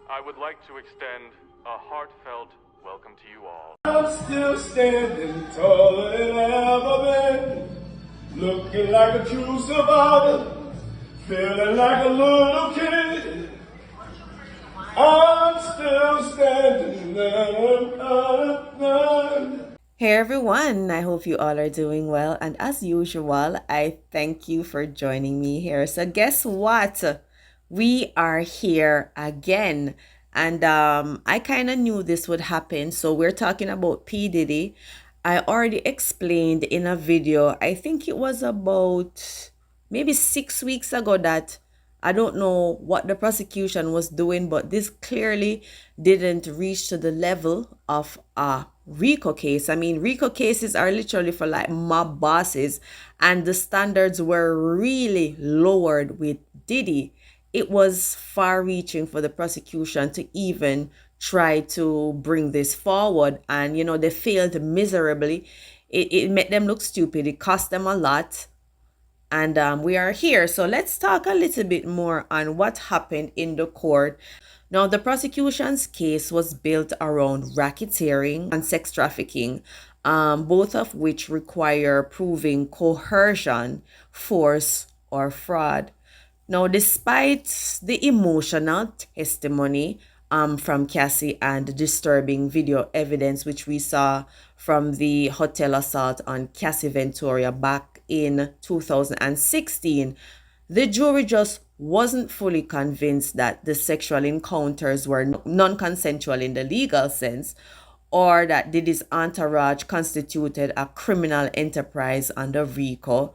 I would like to extend a heartfelt welcome to you all. I'm still standing taller than ever been, looking like a true survivor, feeling like a little kid. I'm still standing. Hey everyone, I hope you all are doing well, and as usual, I thank you for joining me here. So guess what? We are here again, and I kind of knew this would happen. So we're talking about P. Diddy. I already explained in a video, I think it was about maybe 6 weeks ago, that I don't know what the prosecution was doing, but this clearly didn't reach to the level of a RICO case. I mean, RICO cases are literally for like mob bosses, and the standards were really lowered with Diddy. It was far reaching for the prosecution to even try to bring this forward, and they failed miserably. It made them look stupid. It cost them a lot, and we are here. So let's talk a little bit more on what happened in the court. Now, the prosecution's case was built around racketeering and sex trafficking, both of which require proving coercion, force, or fraud. Now, despite the emotional testimony from Cassie and the disturbing video evidence which we saw from the hotel assault on Cassie Ventura back in 2016, the jury just wasn't fully convinced that the sexual encounters were non-consensual in the legal sense, or that Diddy's entourage constituted a criminal enterprise under RICO,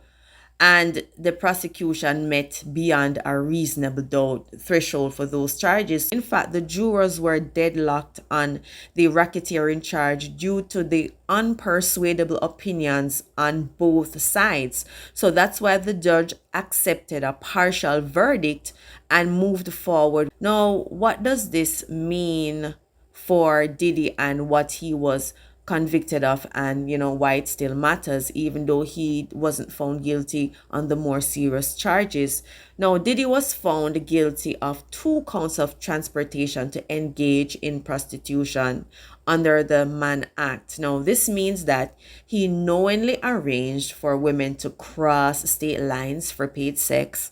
and the prosecution met beyond a reasonable doubt threshold for those charges. In fact, the jurors were deadlocked on the racketeering charge due to the unpersuadable opinions on both sides. So that's why the judge accepted a partial verdict and moved forward. Now, what does this mean for Diddy and what he was convicted of, and why it still matters even though he wasn't found guilty on the more serious charges? Now, Diddy was found guilty of 2 counts of transportation to engage in prostitution under the Mann Act. Now, this means that he knowingly arranged for women to cross state lines for paid sex.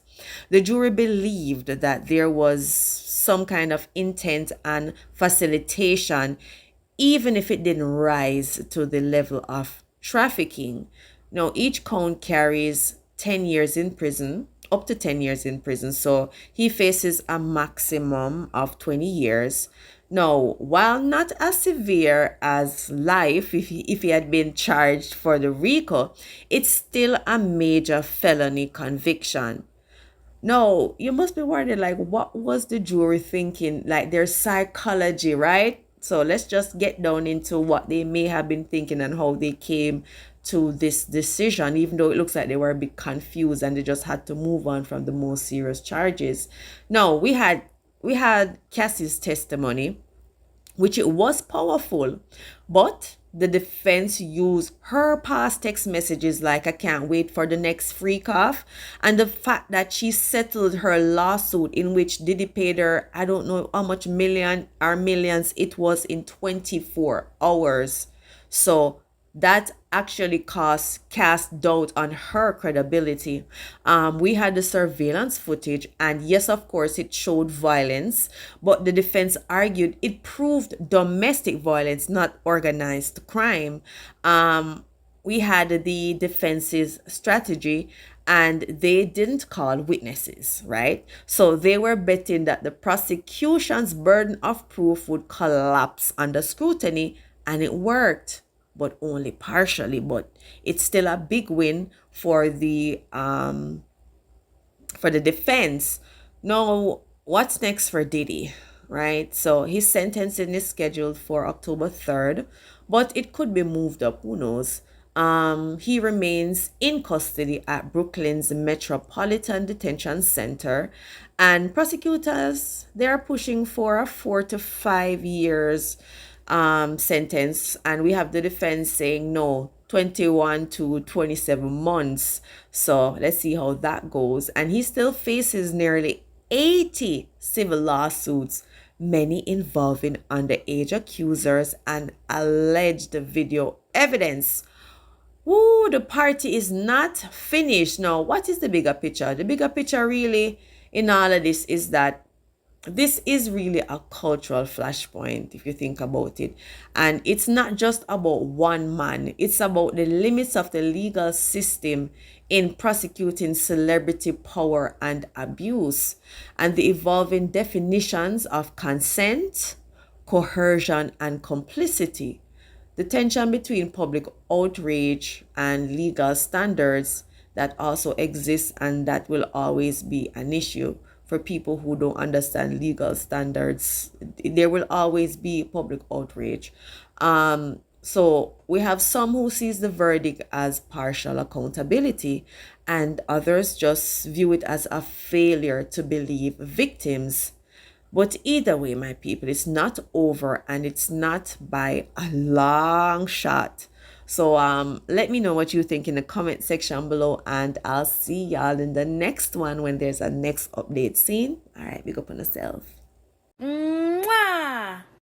The jury believed that there was some kind of intent and facilitation, even if it didn't rise to the level of trafficking. Now, each count carries 10 years in prison, up to 10 years in prison. So he faces a maximum of 20 years. Now, while not as severe as life if he had been charged for the RICO, it's still a major felony conviction. Now, you must be wondering, like, what was the jury thinking? Like, their psychology, right? So let's just get down into what they may have been thinking and how they came to this decision, even though it looks like they were a bit confused and they just had to move on from the most serious charges. Now, we had Cassie's testimony, which it was powerful, but the defense used her past text messages like "I can't wait for the next freak off," and the fact that she settled her lawsuit in which Diddy paid her, I don't know how much millions it was, in 24 hours. So that actually cast doubt on her credibility. We had the surveillance footage, and yes, of course, it showed violence, but the defense argued it proved domestic violence, not organized crime. We had the defense's strategy, and they didn't call witnesses, right? So they were betting that the prosecution's burden of proof would collapse under scrutiny, and it worked, but only partially. But it's still a big win for the defense. Now, what's next for Diddy, right? So his sentencing is scheduled for October 3rd, but it could be moved up, who knows? He remains in custody at Brooklyn's Metropolitan Detention Center, and prosecutors, they are pushing for a 4 to 5 years sentence, and we have the defense saying no, 21 to 27 months. So let's see how that goes. And he still faces nearly 80 civil lawsuits many involving underage accusers and alleged video evidence. Ooh, the party is not finished. Now, what is the bigger picture? The bigger picture really in all of this is that this is really a cultural flashpoint if you think about it, and it's not just about one man. It's about the limits of the legal system in prosecuting celebrity power and abuse, and the evolving definitions of consent, coercion, and complicity. The tension between public outrage and legal standards that also exists, and that will always be an issue for people who don't understand legal standards. There will always be public outrage. So we have some who sees the verdict as partial accountability, and others just view it as a failure to believe victims. But either way, my people, it's not over, and it's not by a long shot. So let me know what you think in the comment section below, and I'll see y'all in the next one when there's a next update scene. All right, big up on yourself.